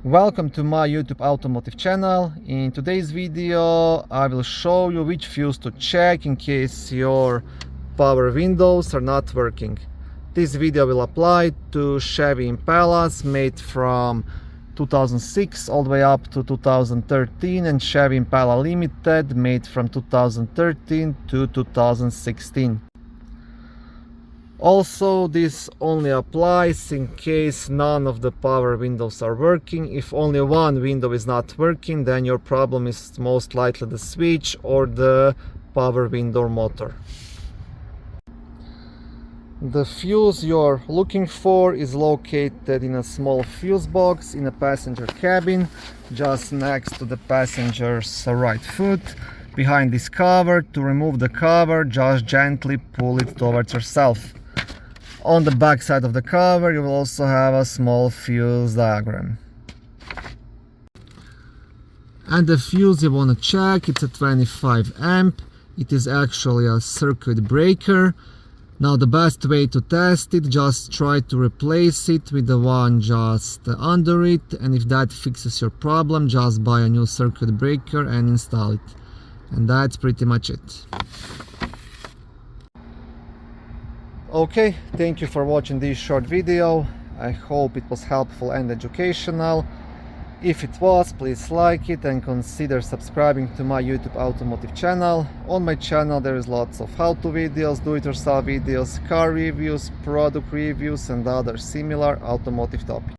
Welcome to my YouTube automotive channel. In today's video I will show you which fuse to check in case your power windows are not working. This video will apply to Chevy Impalas made from 2006 all the way up to 2013 and Chevy Impala Limited made from 2013 to 2016. Also, this only applies in case none of the power windows are working. If only one window is not working, then your problem is most likely the switch or the power window motor. The fuse you're looking for is located in a small fuse box in a passenger cabin, just next to the passenger's right foot. Behind this cover, to remove the cover, just gently pull it towards yourself. On the back side of the cover you will also have a small fuse diagram. And the fuse you want to check, it's a 25 amp. It is actually a circuit breaker. Now the best way to test it, just try to replace it with the one just under it, and if that fixes your problem, just buy a new circuit breaker and install it. And that's pretty much it. Okay, thank you for watching this short video. I hope it was helpful and educational. If it was, please like it and consider subscribing to my YouTube automotive channel. On my channel there is lots of how-to videos, do-it-yourself videos, car reviews, product reviews and other similar automotive topics.